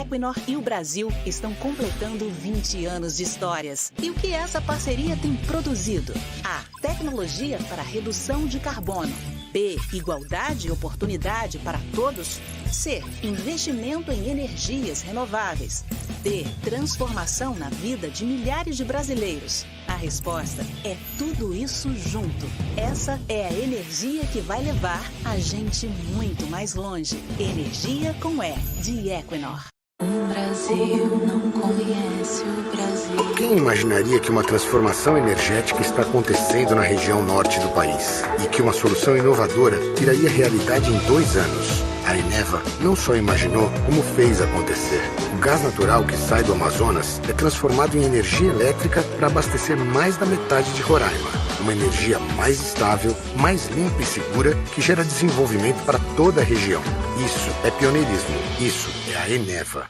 Equinor e o Brasil estão completando 20 anos de histórias. E o que essa parceria tem produzido? A. Tecnologia para redução de carbono. B. Igualdade e oportunidade para todos. C. Investimento em energias renováveis. D. Transformação na vida de milhares de brasileiros. A resposta é tudo isso junto. Essa é a energia que vai levar a gente muito mais longe. Energia com E, de Equinor. O Brasil não conhece o Brasil. Quem imaginaria que uma transformação energética está acontecendo na região norte do país e que uma solução inovadora viraria realidade em 2 anos? A Eneva não só imaginou, como fez acontecer. O gás natural que sai do Amazonas é transformado em energia elétrica para abastecer mais da metade de Roraima. Uma energia mais estável, mais limpa e segura que gera desenvolvimento para toda a região. Isso é pioneirismo. Isso é a Eneva.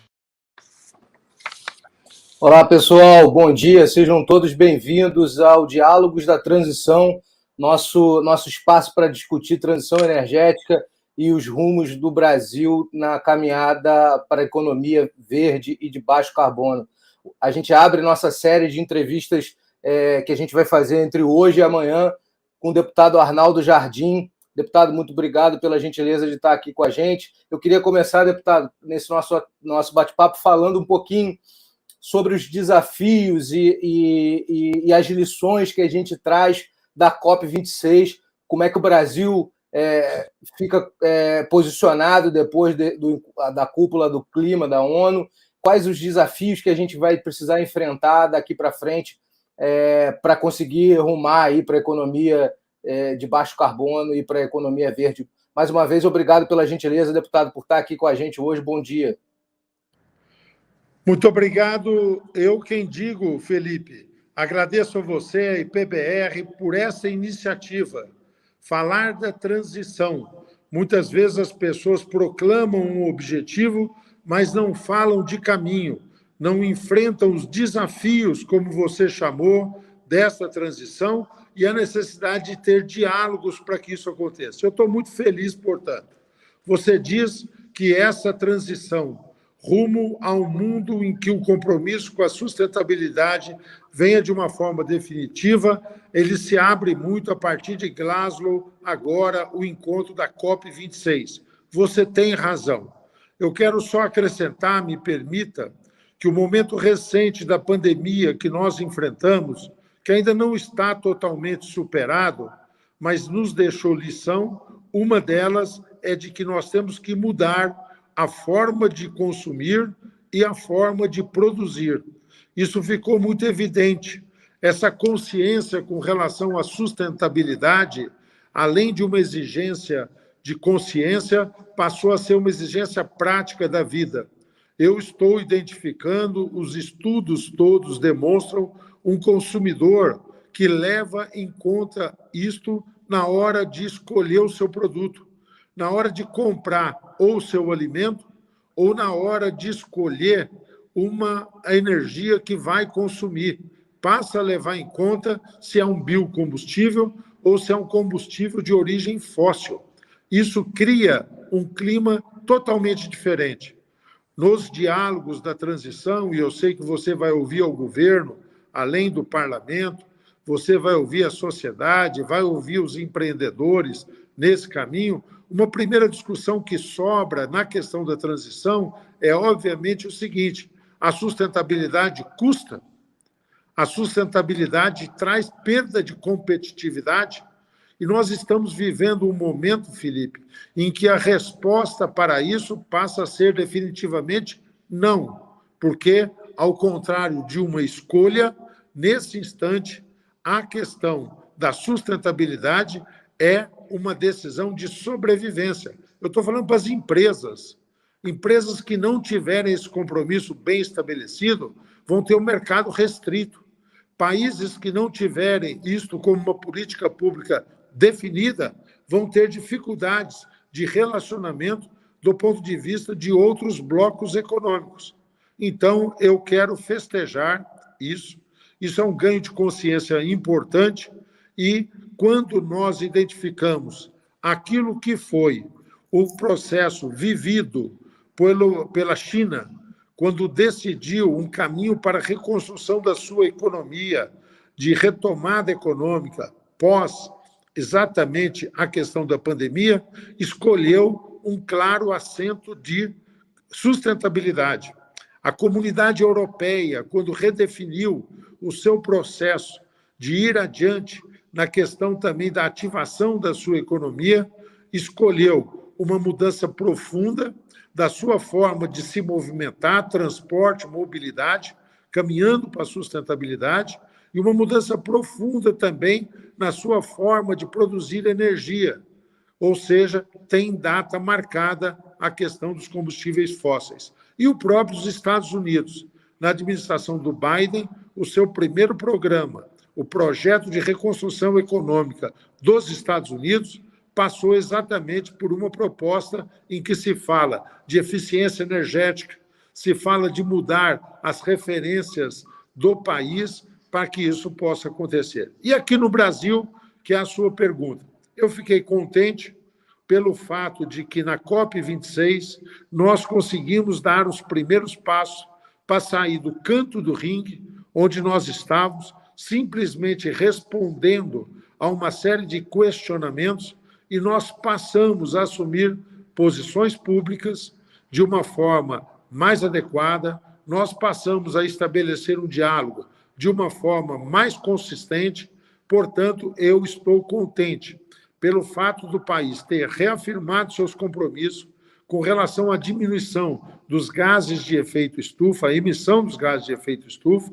Olá, pessoal. Bom dia. Sejam todos bem-vindos ao Diálogos da Transição, nosso espaço para discutir transição energética e os rumos do Brasil na caminhada para a economia verde e de baixo carbono. A gente abre nossa série de entrevistas que a gente vai fazer entre hoje e amanhã com o deputado Arnaldo Jardim. Deputado, muito obrigado pela gentileza de estar aqui com a gente. Eu queria começar, deputado, nesse nosso bate-papo falando um pouquinho sobre os desafios e as lições que a gente traz da COP26, como é que o Brasil fica posicionado depois da cúpula do clima da ONU, quais os desafios que a gente vai precisar enfrentar daqui para frente para conseguir rumar aí para a economia de baixo carbono e para a economia verde. Mais uma vez, obrigado pela gentileza, deputado, por estar aqui com a gente hoje. Bom dia. Muito obrigado. Eu quem digo, Felipe, agradeço a você, a IPBR, por essa iniciativa. Falar da transição. Muitas vezes as pessoas proclamam um objetivo, mas não falam de caminho, não enfrentam os desafios, como você chamou, dessa transição e a necessidade de ter diálogos para que isso aconteça. Eu estou muito feliz, portanto. Você diz que essa transição rumo a um mundo em que o compromisso com a sustentabilidade venha de uma forma definitiva, ele se abre muito a partir de Glasgow, agora o encontro da COP26. Você tem razão. Eu quero só acrescentar, me permita, que o momento recente da pandemia que nós enfrentamos, que ainda não está totalmente superado, mas nos deixou lição, uma delas é de que nós temos que mudar a forma de consumir e a forma de produzir. Isso ficou muito evidente. Essa consciência com relação à sustentabilidade, além de uma exigência de consciência, passou a ser uma exigência prática da vida. Eu estou identificando, os estudos todos demonstram um consumidor que leva em conta isto na hora de escolher o seu produto, na hora de comprar ou o seu alimento, ou na hora de escolher a energia que vai consumir. Passa a levar em conta se é um biocombustível ou se é um combustível de origem fóssil. Isso cria um clima totalmente diferente. Nos diálogos da transição, e eu sei que você vai ouvir ao governo, além do parlamento, você vai ouvir a sociedade, vai ouvir os empreendedores nesse caminho. Uma primeira discussão que sobra na questão da transição é, obviamente, o seguinte: a sustentabilidade custa, a sustentabilidade traz perda de competitividade, e nós estamos vivendo um momento, Felipe, em que a resposta para isso passa a ser definitivamente não, porque, ao contrário de uma escolha, nesse instante, a questão da sustentabilidade é uma decisão de sobrevivência. Eu estou falando para as empresas. Empresas que não tiverem esse compromisso bem estabelecido vão ter um mercado restrito. Países que não tiverem isto como uma política pública definida vão ter dificuldades de relacionamento do ponto de vista de outros blocos econômicos. Então, eu quero festejar isso. Isso é um ganho de consciência importante e, quando nós identificamos aquilo que foi o processo vivido pela China quando decidiu um caminho para a reconstrução da sua economia, de retomada econômica pós exatamente a questão da pandemia, escolheu um claro acento de sustentabilidade. A comunidade europeia, quando redefiniu o seu processo de ir adiante na questão também da ativação da sua economia, escolheu uma mudança profunda da sua forma de se movimentar, transporte, mobilidade, caminhando para a sustentabilidade, e uma mudança profunda também na sua forma de produzir energia, ou seja, tem data marcada a questão dos combustíveis fósseis. E o próprio Estados Unidos, na administração do Biden, o seu primeiro programa, o projeto de reconstrução econômica dos Estados Unidos, passou exatamente por uma proposta em que se fala de eficiência energética, se fala de mudar as referências do país para que isso possa acontecer. E aqui no Brasil, que é a sua pergunta, eu fiquei contente pelo fato de que na COP26 nós conseguimos dar os primeiros passos para sair do canto do ringue, onde nós estávamos, simplesmente respondendo a uma série de questionamentos, e nós passamos a assumir posições públicas de uma forma mais adequada, nós passamos a estabelecer um diálogo de uma forma mais consistente. Portanto, eu estou contente pelo fato do país ter reafirmado seus compromissos com relação à diminuição dos gases de efeito estufa, a emissão dos gases de efeito estufa,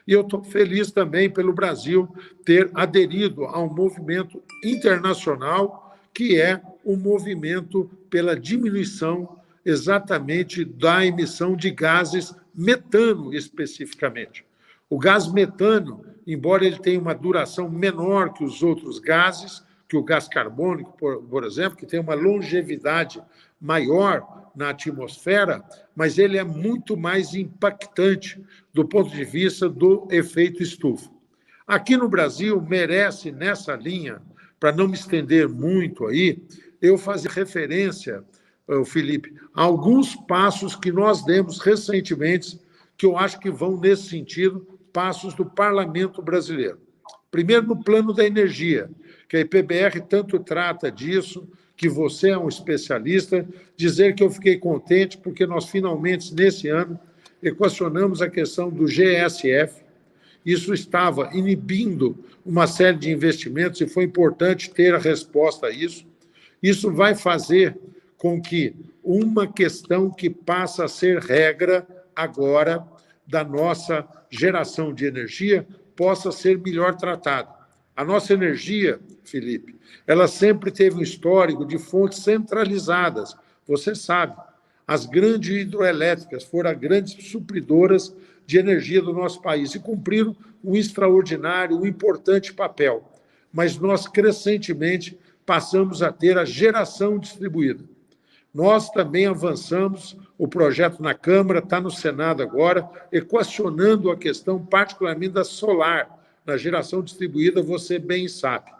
e eu estou feliz também pelo Brasil ter aderido a um movimento internacional que é um movimento pela diminuição exatamente da emissão de gases metano, especificamente. O gás metano, embora ele tenha uma duração menor que os outros gases, que o gás carbônico, por exemplo, que tem uma longevidade maior na atmosfera, mas ele é muito mais impactante do ponto de vista do efeito estufa. Aqui no Brasil, merece, nessa linha, para não me estender muito aí, eu fazer referência, Felipe, a alguns passos que nós demos recentemente, que eu acho que vão nesse sentido, passos do Parlamento brasileiro. Primeiro, no plano da energia, que a IPBR tanto trata disso, que você é um especialista, dizer que eu fiquei contente porque nós finalmente, nesse ano, equacionamos a questão do GSF. Isso estava inibindo uma série de investimentos e foi importante ter a resposta a isso. Isso vai fazer com que uma questão que passa a ser regra agora da nossa geração de energia possa ser melhor tratada. A nossa energia, Felipe, ela sempre teve um histórico de fontes centralizadas. Você sabe, as grandes hidroelétricas foram as grandes supridoras de energia do nosso país e cumpriram um extraordinário, um importante papel. Mas nós, crescentemente, passamos a ter a geração distribuída. Nós também avançamos, o projeto na Câmara, está no Senado agora, equacionando a questão particularmente da solar, na geração distribuída, você bem sabe.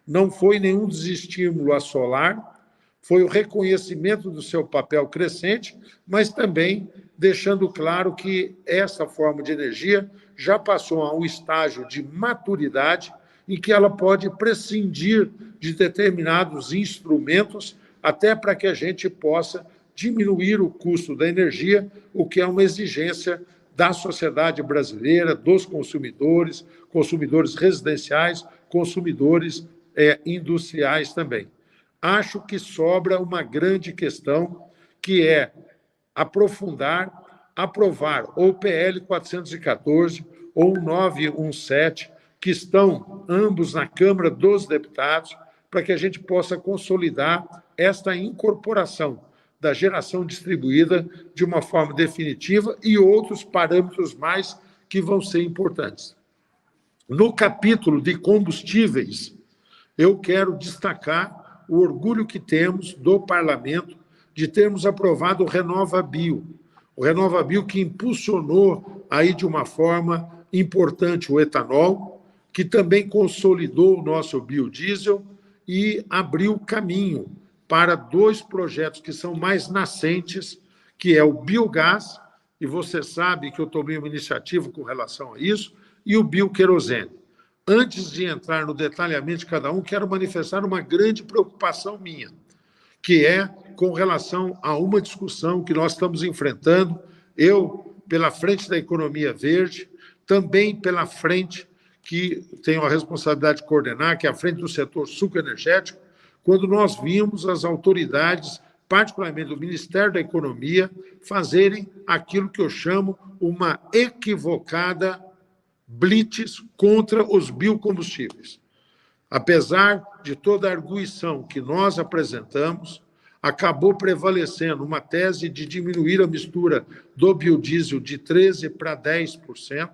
Não foi nenhum desestímulo à solar, foi o reconhecimento do seu papel crescente, mas também deixando claro que essa forma de energia já passou a um estágio de maturidade em que ela pode prescindir de determinados instrumentos até para que a gente possa diminuir o custo da energia, o que é uma exigência da sociedade brasileira, dos consumidores, consumidores residenciais, consumidores industriais também. Acho que sobra uma grande questão, que é aprovar ou o PL 414 ou o 917, que estão ambos na Câmara dos Deputados, para que a gente possa consolidar esta incorporação da geração distribuída de uma forma definitiva e outros parâmetros mais que vão ser importantes. No capítulo de combustíveis, eu quero destacar o orgulho que temos do Parlamento de termos aprovado o RenovaBio. O RenovaBio que impulsionou aí de uma forma importante o etanol, que também consolidou o nosso biodiesel e abriu caminho para dois projetos que são mais nascentes, que é o biogás e você sabe que eu tomei uma iniciativa com relação a isso, e o bioquerosene. Antes de entrar no detalhamento de cada um, quero manifestar uma grande preocupação minha, que é com relação a uma discussão que nós estamos enfrentando, eu, pela frente da economia verde, também pela frente que tenho a responsabilidade de coordenar, que é a frente do setor sucroenergético, quando nós vimos as autoridades, particularmente do Ministério da Economia, fazerem aquilo que eu chamo uma equivocada blitz contra os biocombustíveis. Apesar de toda a arguição que nós apresentamos, acabou prevalecendo uma tese de diminuir a mistura do biodiesel de 13% para 10%.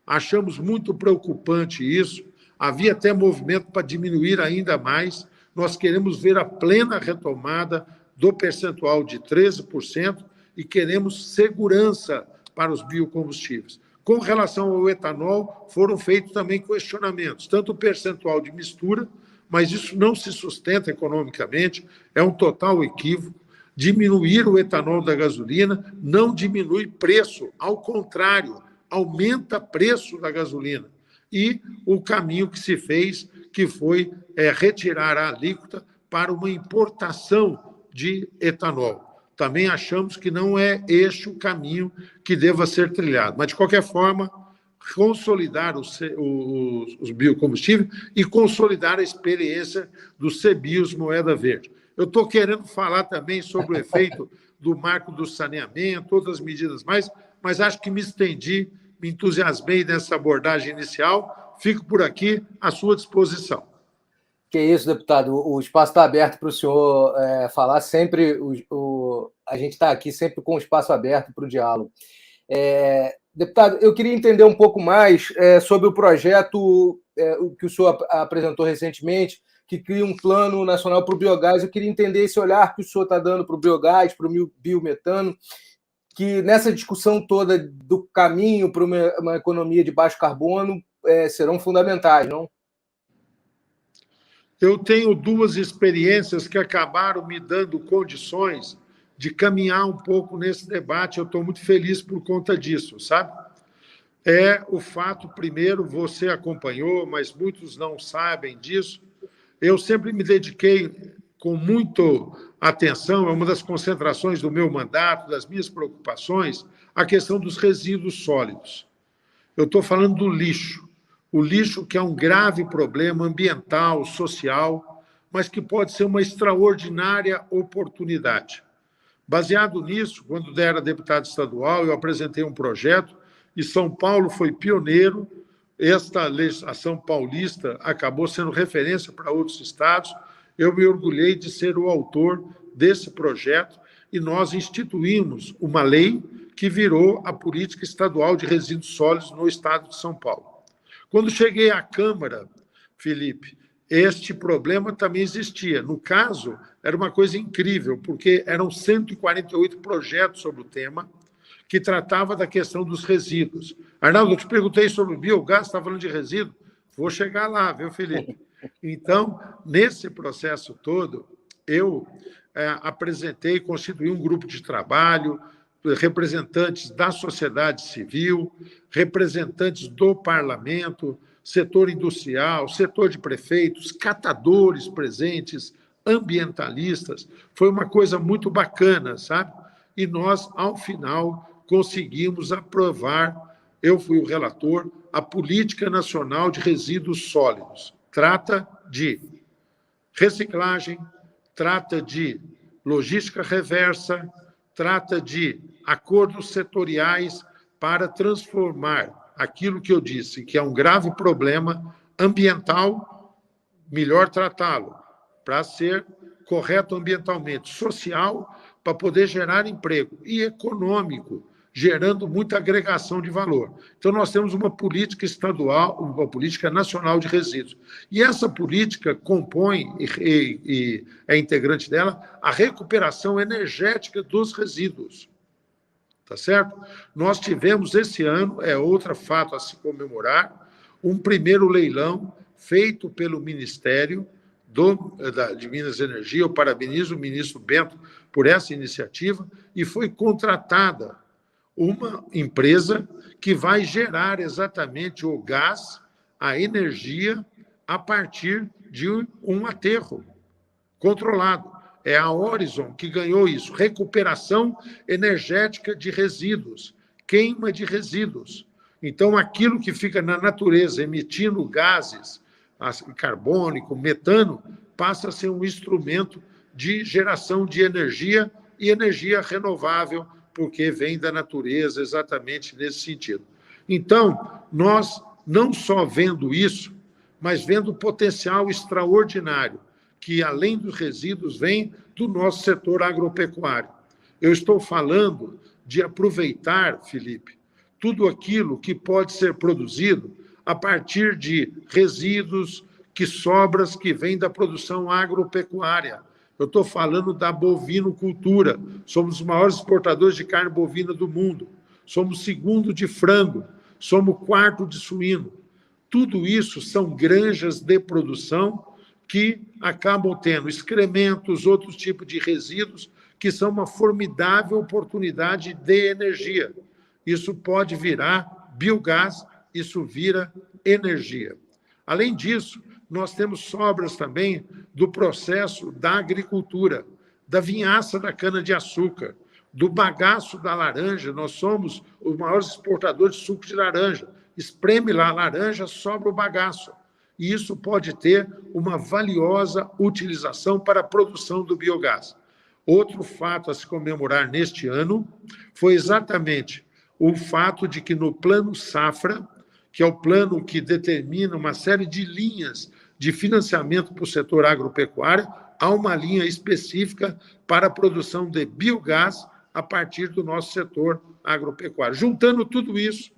Achamos muito preocupante isso. Havia até movimento para diminuir ainda mais. Nós queremos ver a plena retomada do percentual de 13% e queremos segurança para os biocombustíveis. Com relação ao etanol, foram feitos também questionamentos, tanto o percentual de mistura, mas isso não se sustenta economicamente, é um total equívoco. Diminuir o etanol da gasolina não diminui preço, ao contrário, aumenta preço da gasolina. E o caminho que se fez, que foi retirar a alíquota para uma importação de etanol. Também achamos que não é este o caminho que deva ser trilhado. Mas, de qualquer forma, consolidar os biocombustíveis e consolidar a experiência dos CBIOS Moeda Verde. Eu estou querendo falar também sobre o efeito do marco do saneamento, outras medidas mais, mas acho que me estendi, me entusiasmei nessa abordagem inicial. Fico por aqui à sua disposição. Que é isso, deputado. O espaço está aberto para o senhor falar sempre. A gente está aqui sempre com o espaço aberto para o diálogo. Deputado, eu queria entender um pouco mais sobre o projeto que o senhor apresentou recentemente, que cria um plano nacional para o biogás. Eu queria entender esse olhar que o senhor está dando para o biogás, para o biometano, que nessa discussão toda do caminho para uma economia de baixo carbono serão fundamentais, não? Eu tenho duas experiências que acabaram me dando condições de caminhar um pouco nesse debate. Eu estou muito feliz por conta disso, sabe? O fato, primeiro, você acompanhou, mas muitos não sabem disso. Eu sempre me dediquei com muita atenção, é uma das concentrações do meu mandato, das minhas preocupações, a questão dos resíduos sólidos. Eu estou falando do lixo. O lixo que é um grave problema ambiental, social, mas que pode ser uma extraordinária oportunidade. Baseado nisso, quando era deputado estadual, eu apresentei um projeto e São Paulo foi pioneiro. Esta legislação paulista acabou sendo referência para outros estados. Eu me orgulhei de ser o autor desse projeto e nós instituímos uma lei que virou a política estadual de resíduos sólidos no estado de São Paulo. Quando cheguei à Câmara, Felipe, este problema também existia. No caso, era uma coisa incrível, porque eram 148 projetos sobre o tema que tratava da questão dos resíduos. Arnaldo, eu te perguntei sobre o biogás, você está falando de resíduo? Vou chegar lá, viu, Felipe? Então, nesse processo todo, eu apresentei, constituí um grupo de trabalho, representantes da sociedade civil, representantes do parlamento, setor industrial, setor de prefeitos, catadores presentes, ambientalistas. Foi uma coisa muito bacana, sabe? E nós, ao final, conseguimos aprovar, eu fui o relator, a Política Nacional de Resíduos Sólidos. Trata de reciclagem, trata de logística reversa, trata de acordos setoriais para transformar aquilo que eu disse, que é um grave problema ambiental, melhor tratá-lo, para ser correto ambientalmente, social, para poder gerar emprego, e econômico, gerando muita agregação de valor. Então, nós temos uma política estadual, uma política nacional de resíduos. E essa política compõe, e é integrante dela, a recuperação energética dos resíduos. Tá certo? Nós tivemos esse ano, é outro fato a se comemorar, um primeiro leilão feito pelo Ministério de Minas e Energia. Eu parabenizo o ministro Bento por essa iniciativa, e foi contratada uma empresa que vai gerar exatamente o gás, a energia, a partir de um aterro controlado. É a Horizon que ganhou isso. Recuperação energética de resíduos, queima de resíduos. Então, aquilo que fica na natureza emitindo gases, carbônico, metano, passa a ser um instrumento de geração de energia e energia renovável, porque vem da natureza exatamente nesse sentido. Então, nós não só vendo isso, mas vendo o potencial extraordinário que, além dos resíduos, vem do nosso setor agropecuário. Eu estou falando de aproveitar, Felipe, tudo aquilo que pode ser produzido a partir de resíduos, sobras que vêm da produção agropecuária. Eu estou falando da bovinocultura. Somos os maiores exportadores de carne bovina do mundo. Somos segundo de frango. Somos quarto de suíno. Tudo isso são granjas de produção que acabam tendo excrementos, outros tipos de resíduos, que são uma formidável oportunidade de energia. Isso pode virar biogás, isso vira energia. Além disso, nós temos sobras também do processo da agricultura, da vinhaça da cana-de-açúcar, do bagaço da laranja. Nós somos os maiores exportadores de suco de laranja. Espreme lá a laranja, sobra o bagaço. E isso pode ter uma valiosa utilização para a produção do biogás. Outro fato a se comemorar neste ano foi exatamente o fato de que no Plano Safra, que é o plano que determina uma série de linhas de financiamento para o setor agropecuário, há uma linha específica para a produção de biogás a partir do nosso setor agropecuário. Juntando tudo isso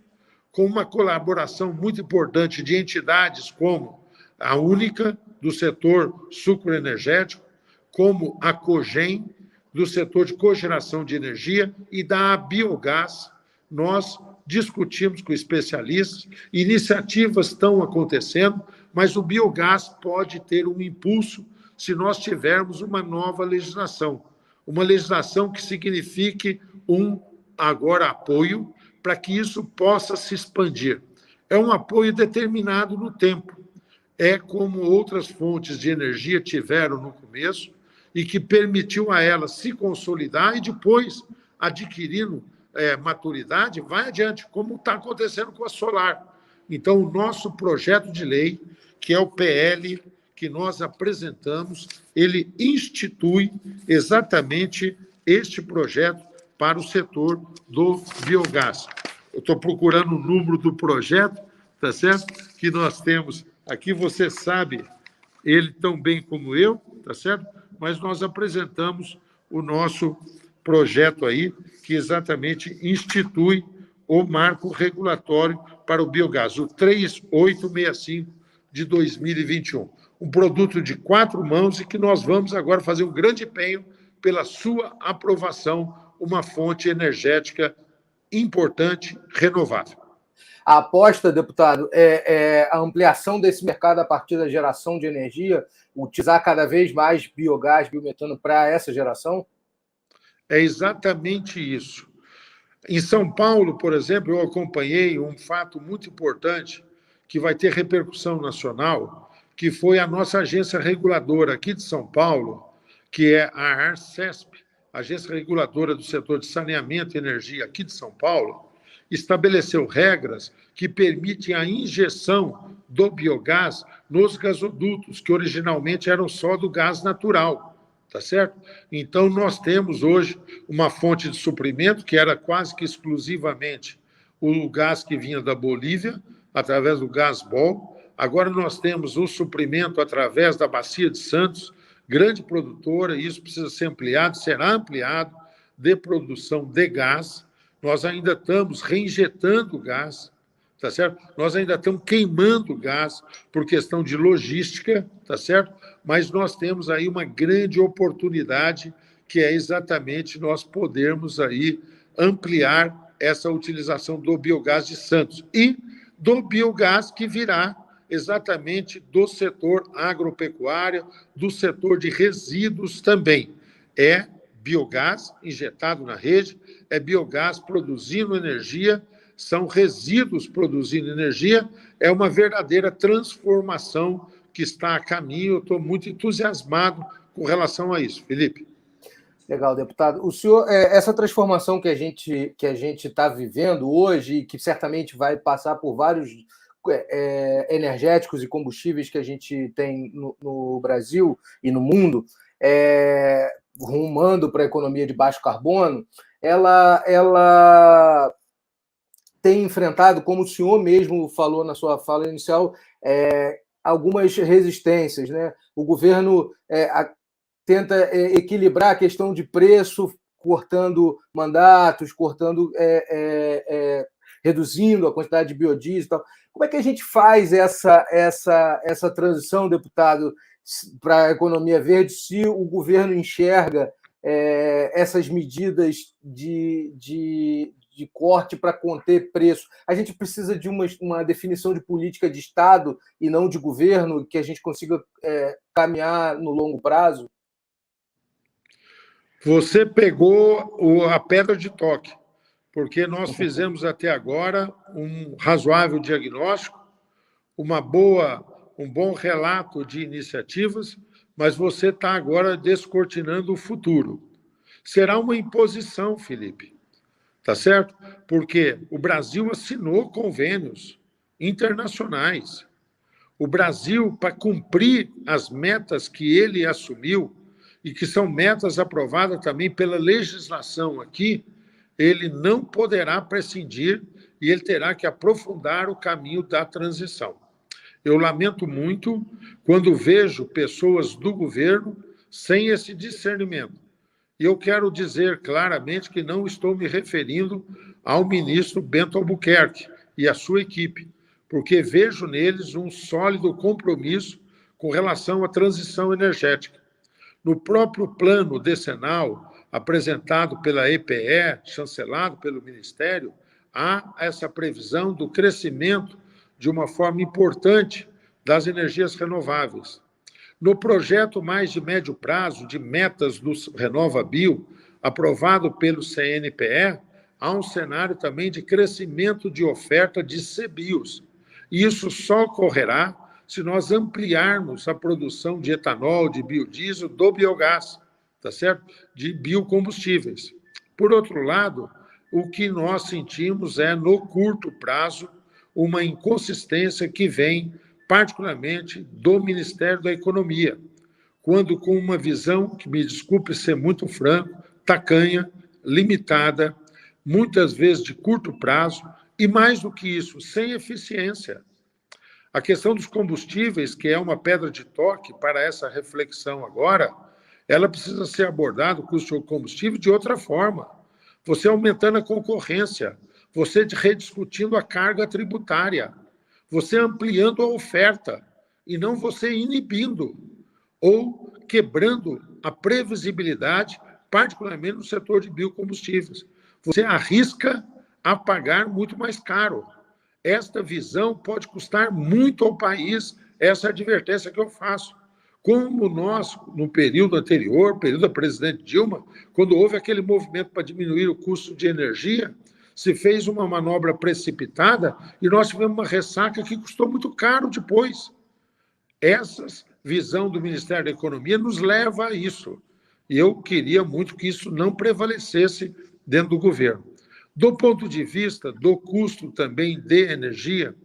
com uma colaboração muito importante de entidades como a Única, do setor sucroenergético, como a Cogem, do setor de cogeração de energia, e da Biogás, nós discutimos com especialistas, iniciativas estão acontecendo, mas o biogás pode ter um impulso se nós tivermos uma nova legislação que signifique agora apoio para que isso possa se expandir. É um apoio determinado no tempo. É como outras fontes de energia tiveram no começo e que permitiu a elas se consolidar e depois, adquirindo maturidade, vai adiante, como está acontecendo com a solar. Então, o nosso projeto de lei, que é o PL que nós apresentamos, ele institui exatamente este projeto para o setor do biogás. Eu estou procurando o número do projeto, tá certo? Que nós temos aqui, você sabe ele tão bem como eu, tá certo? Mas nós apresentamos o nosso projeto aí, que exatamente institui o marco regulatório para o biogás, o 3865 de 2021. Um produto de 4 mãos e que nós vamos agora fazer um grande empenho pela sua aprovação, uma fonte energética importante, renovável. A aposta, deputado, é a ampliação desse mercado a partir da geração de energia, utilizar cada vez mais biogás, biometano para essa geração? É exatamente isso. Em São Paulo, por exemplo, eu acompanhei um fato muito importante que vai ter repercussão nacional, que foi a nossa agência reguladora aqui de São Paulo, que é a ARCESP, Agência Reguladora do Setor de Saneamento e Energia aqui de São Paulo, estabeleceu regras que permitem a injeção do biogás nos gasodutos, que originalmente eram só do gás natural. Tá certo? Então, nós temos hoje uma fonte de suprimento que era quase que exclusivamente o gás que vinha da Bolívia, através do Gasbol. Agora nós temos o suprimento através da Bacia de Santos, grande produtora, e isso precisa ser ampliado, será ampliado, de produção de gás. Nós ainda estamos reinjetando gás, tá certo? Nós ainda estamos queimando gás por questão de logística, tá certo? Mas nós temos aí uma grande oportunidade, que é exatamente nós podermos aí ampliar essa utilização do biogás de Santos e do biogás que virá exatamente do setor agropecuário, do setor de resíduos também. É biogás injetado na rede, é biogás produzindo energia, são resíduos produzindo energia, é uma verdadeira transformação que está a caminho. Eu estou muito entusiasmado com relação a isso, Felipe. Legal, deputado. O senhor, essa transformação que a gente está vivendo hoje, e que certamente vai passar por vários energéticos e combustíveis que a gente tem no Brasil e no mundo, rumando para a economia de baixo carbono, ela tem enfrentado, como o senhor mesmo falou na sua fala inicial, algumas resistências, né? O governo tenta equilibrar a questão de preço, cortando mandatos, reduzindo a quantidade de biodiesel e tal. Como é que a gente faz essa transição, deputado, para a economia verde, se o governo enxerga essas medidas de corte para conter preço? A gente precisa de uma definição de política de Estado e não de governo, que a gente consiga caminhar no longo prazo? Você pegou a pedra de toque, porque nós fizemos até agora um razoável diagnóstico, um bom relato de iniciativas, mas você está agora descortinando o futuro. Será uma imposição, Felipe, tá certo? Porque o Brasil assinou convênios internacionais. O Brasil, para cumprir as metas que ele assumiu, e que são metas aprovadas também pela legislação aqui, ele não poderá prescindir e ele terá que aprofundar o caminho da transição. Eu lamento muito quando vejo pessoas do governo sem esse discernimento. E eu quero dizer claramente que não estou me referindo ao ministro Bento Albuquerque e à sua equipe, porque vejo neles um sólido compromisso com relação à transição energética. No próprio plano decenal apresentado pela EPE, chancelado pelo Ministério, há essa previsão do crescimento de uma forma importante das energias renováveis. No projeto mais de médio prazo de metas do RenovaBio, aprovado pelo CNPE, há um cenário também de crescimento de oferta de CBIOS. E isso só ocorrerá se nós ampliarmos a produção de etanol, de biodiesel, do biogás, tá certo? De biocombustíveis. Por outro lado, o que nós sentimos no curto prazo, uma inconsistência que vem, particularmente, do Ministério da Economia, quando com uma visão, que me desculpe ser muito franco, tacanha, limitada, muitas vezes de curto prazo, e mais do que isso, sem eficiência. A questão dos combustíveis, que é uma pedra de toque para essa reflexão agora, ela precisa ser abordada, o custo do combustível, de outra forma. Você aumentando a concorrência, você rediscutindo a carga tributária, você ampliando a oferta, e não você inibindo ou quebrando a previsibilidade, particularmente no setor de biocombustíveis. Você arrisca a pagar muito mais caro. Esta visão pode custar muito ao país, essa é a advertência que eu faço. Como nós, no período anterior, período da presidente Dilma, quando houve aquele movimento para diminuir o custo de energia, se fez uma manobra precipitada e nós tivemos uma ressaca que custou muito caro depois. Essa visão do Ministério da Economia nos leva a isso. E eu queria muito que isso não prevalecesse dentro do governo. Do ponto de vista do custo também de energia,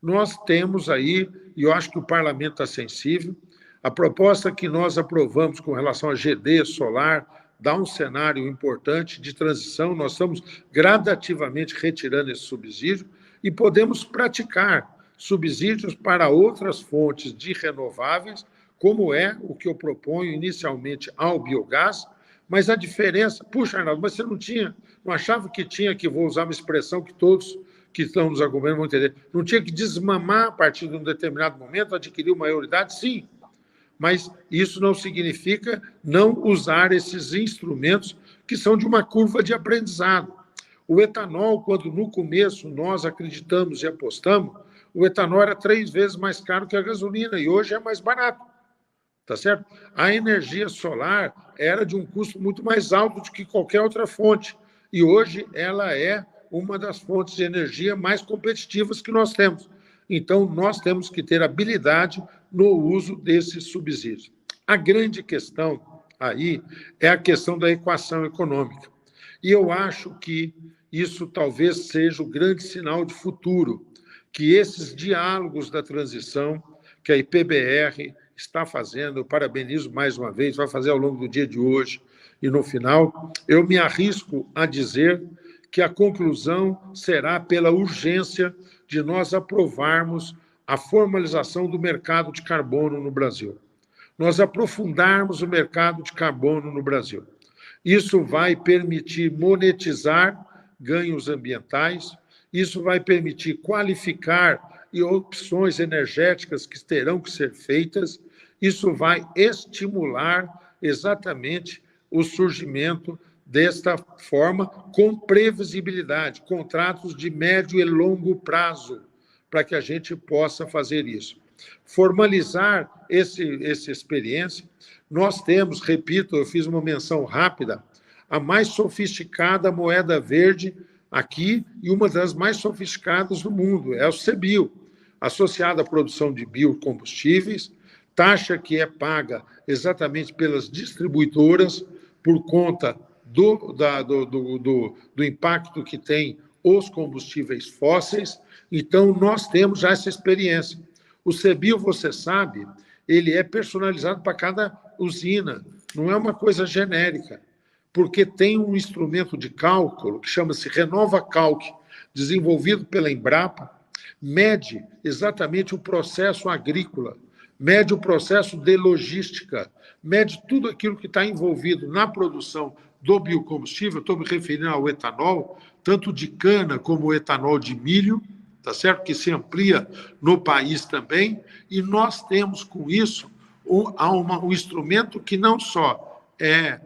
nós temos aí, e eu acho que o parlamento está sensível, a proposta que nós aprovamos com relação a GD solar dá um cenário importante de transição. Nós estamos gradativamente retirando esse subsídio e podemos praticar subsídios para outras fontes de renováveis, como é o que eu proponho inicialmente ao biogás. Mas a diferença... Puxa, Arnaldo, mas você não achava que tinha que, vou usar uma expressão que todos que estão nos argumentando vão entender, não tinha que desmamar a partir de um determinado momento, adquirir maioridade? Sim, mas isso não significa não usar esses instrumentos que são de uma curva de aprendizado. O etanol, quando no começo nós acreditamos e apostamos, o etanol era 3 vezes mais caro que a gasolina e hoje é mais barato. tá certo? A energia solar era de um custo muito mais alto do que qualquer outra fonte, e hoje ela é uma das fontes de energia mais competitivas que nós temos. Então, nós temos que ter habilidade no uso desses subsídios. A grande questão aí é a questão da equação econômica. E eu acho que isso talvez seja o grande sinal de futuro, que esses diálogos da transição que a IPBR está fazendo, eu parabenizo mais uma vez, vai fazer ao longo do dia de hoje, e no final, eu me arrisco a dizer que a conclusão será pela urgência de nós aprovarmos a formalização do mercado de carbono no Brasil. Nós aprofundarmos o mercado de carbono no Brasil. Isso vai permitir monetizar ganhos ambientais, isso vai permitir qualificar e opções energéticas que terão que ser feitas, isso vai estimular exatamente o surgimento desta forma, com previsibilidade, contratos de médio e longo prazo, para que a gente possa fazer isso. Formalizar essa experiência, nós temos, repito, eu fiz uma menção rápida, a mais sofisticada moeda verde aqui e uma das mais sofisticadas do mundo, é o CBIO, associada à produção de biocombustíveis, taxa que é paga exatamente pelas distribuidoras por conta do impacto que tem os combustíveis fósseis. Então, nós temos já essa experiência. O CBIO, você sabe, ele é personalizado para cada usina, não é uma coisa genérica, porque tem um instrumento de cálculo que chama-se RenovaCalc, desenvolvido pela Embrapa, mede exatamente o processo agrícola, mede o processo de logística, mede tudo aquilo que está envolvido na produção do biocombustível, estou me referindo ao etanol, tanto de cana como o etanol de milho, tá certo? Que se amplia no país também, e nós temos com isso um instrumento que não só é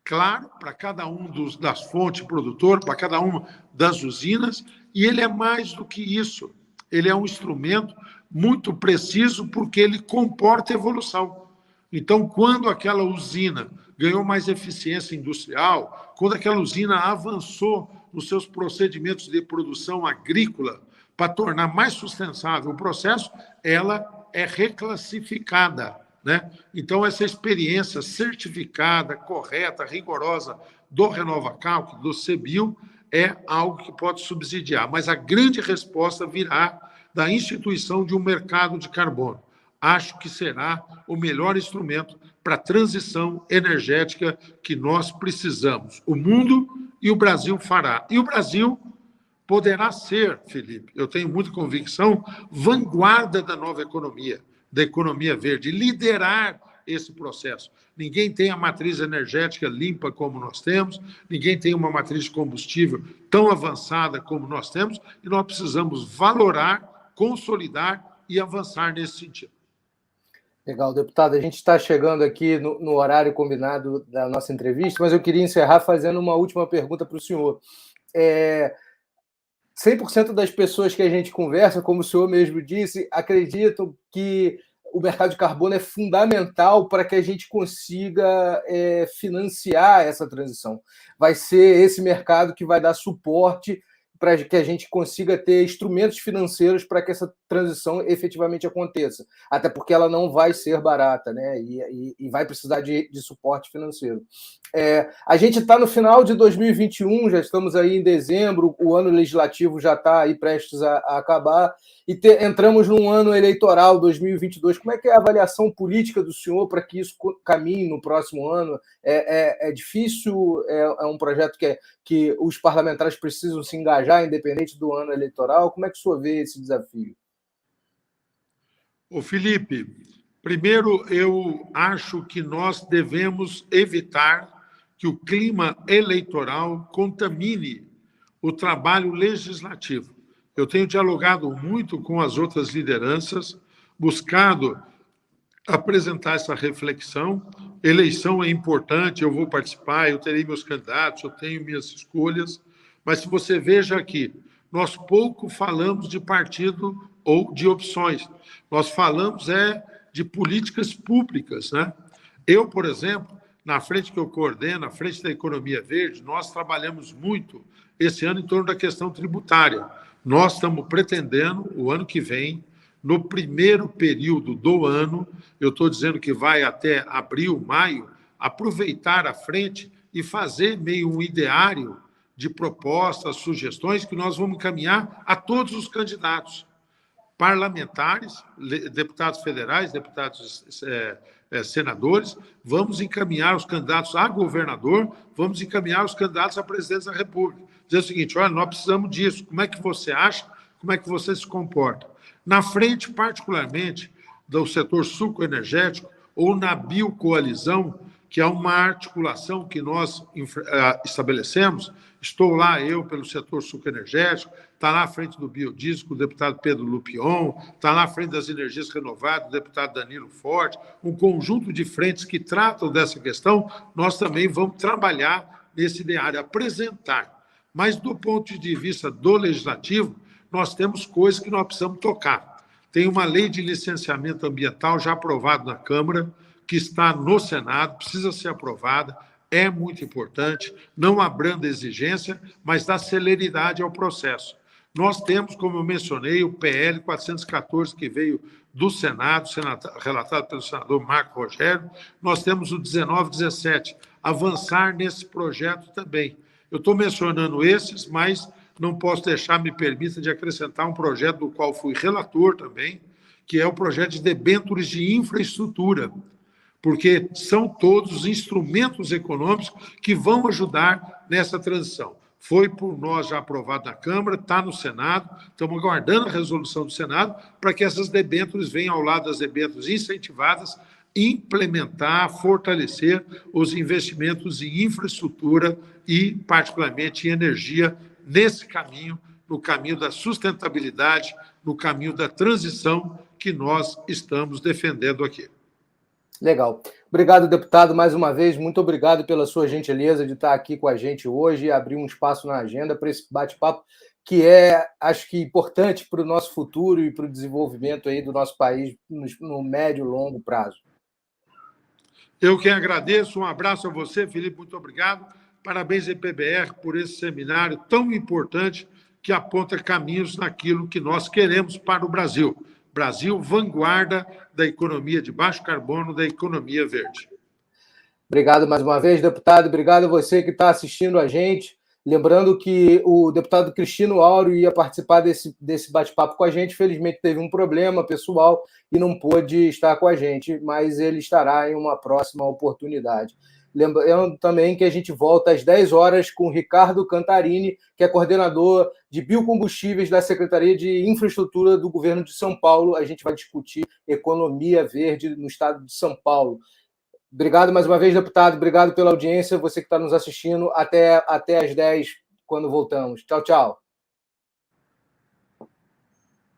claro para cada um das fontes produtoras, para cada uma das usinas, e ele é mais do que isso. Ele é um instrumento muito preciso porque ele comporta evolução. Então, quando aquela usina ganhou mais eficiência industrial, quando aquela usina avançou nos seus procedimentos de produção agrícola para tornar mais sustentável o processo, ela é reclassificada, né? Então, essa experiência certificada, correta, rigorosa do RenovaCalc, do CBIO, é algo que pode subsidiar. Mas a grande resposta virá da instituição de um mercado de carbono. Acho que será o melhor instrumento para a transição energética que nós precisamos. O mundo e o Brasil fará. E o Brasil poderá ser, Felipe, eu tenho muita convicção, vanguarda da nova economia, da economia verde, liderar esse processo. Ninguém tem a matriz energética limpa como nós temos, ninguém tem uma matriz de combustível tão avançada como nós temos, e nós precisamos valorar, consolidar e avançar nesse sentido. Legal, deputado. A gente está chegando aqui no horário combinado da nossa entrevista, mas eu queria encerrar fazendo uma última pergunta para o senhor. 100% das pessoas que a gente conversa, como o senhor mesmo disse, acreditam que o mercado de carbono é fundamental para que a gente consiga financiar essa transição. Vai ser esse mercado que vai dar suporte para que a gente consiga ter instrumentos financeiros para que essa transição efetivamente aconteça. Até porque ela não vai ser barata, né? E vai precisar de suporte financeiro. A gente está no final de 2021, já estamos aí em dezembro, o ano legislativo já está aí prestes a acabar, e entramos num ano eleitoral, 2022. Como é que é a avaliação política do senhor para que isso caminhe no próximo ano? É difícil? É um projeto que os parlamentares precisam se engajar, independente do ano eleitoral? Como é que o senhor vê esse desafio? Ô Felipe, primeiro eu acho que nós devemos evitar que o clima eleitoral contamine o trabalho legislativo. Eu tenho dialogado muito com as outras lideranças, buscado apresentar essa reflexão. Eleição é importante, eu vou participar, eu terei meus candidatos, eu tenho minhas escolhas, mas se você veja aqui, nós pouco falamos de partido ou de opções. Nós falamos de políticas públicas, né? Eu, por exemplo, na frente que eu coordeno, na frente da economia verde, nós trabalhamos muito esse ano em torno da questão tributária. Nós estamos pretendendo, o ano que vem, no primeiro período do ano, eu estou dizendo que vai até abril, maio, aproveitar a frente e fazer meio um ideário de propostas, sugestões que nós vamos encaminhar a todos os candidatos, parlamentares, deputados federais, deputados senadores, vamos encaminhar os candidatos a governador, vamos encaminhar os candidatos a presidente da República. Dizer o seguinte, olha, nós precisamos disso, como é que você acha, como é que você se comporta? Na frente, particularmente, do setor sucroenergético ou na biocoalizão, que é uma articulação que nós estabelecemos. Estou lá, eu, pelo setor sucroenergético, está lá à frente do biodiesel, o deputado Pedro Lupion, está lá à frente das energias renováveis, o deputado Danilo Forte, um conjunto de frentes que tratam dessa questão, nós também vamos trabalhar nesse ideário, apresentar. Mas, do ponto de vista do legislativo, nós temos coisas que nós precisamos tocar. Tem uma lei de licenciamento ambiental já aprovada na Câmara, que está no Senado, precisa ser aprovada, é muito importante, não abranda exigência, mas dá celeridade ao processo. Nós temos, como eu mencionei, o PL 414, que veio do Senado, relatado pelo senador Marco Rogério, nós temos o 1917, avançar nesse projeto também. Eu estou mencionando esses, mas não posso deixar, me permita, de acrescentar um projeto do qual fui relator também, que é o projeto de debêntures de infraestrutura, porque são todos os instrumentos econômicos que vão ajudar nessa transição. Foi por nós já aprovado na Câmara, está no Senado, estamos aguardando a resolução do Senado para que essas debêntures venham ao lado das debêntures incentivadas, implementar, fortalecer os investimentos em infraestrutura e, particularmente, em energia, nesse caminho, no caminho da sustentabilidade, no caminho da transição que nós estamos defendendo aqui. Legal. Obrigado, deputado, mais uma vez. Muito obrigado pela sua gentileza de estar aqui com a gente hoje e abrir um espaço na agenda para esse bate-papo que é, acho que, importante para o nosso futuro e para o desenvolvimento aí do nosso país no médio e longo prazo. Eu que agradeço. Um abraço a você, Felipe. Muito obrigado. Parabéns, EPBR, por esse seminário tão importante que aponta caminhos naquilo que nós queremos para o Brasil. Brasil, vanguarda da economia de baixo carbono, da economia verde. Obrigado mais uma vez, deputado. Obrigado a você que está assistindo a gente. Lembrando que o deputado Cristino Áureo ia participar desse bate-papo com a gente. Felizmente teve um problema pessoal e não pôde estar com a gente, mas ele estará em uma próxima oportunidade. Lembrando também que a gente volta às 10 horas com o Ricardo Cantarini, que é coordenador de biocombustíveis da Secretaria de Infraestrutura do Governo de São Paulo. A gente vai discutir economia verde no estado de São Paulo. Obrigado mais uma vez, deputado. Obrigado pela audiência. Você que está nos assistindo. Até às 10, quando voltamos. Tchau, tchau.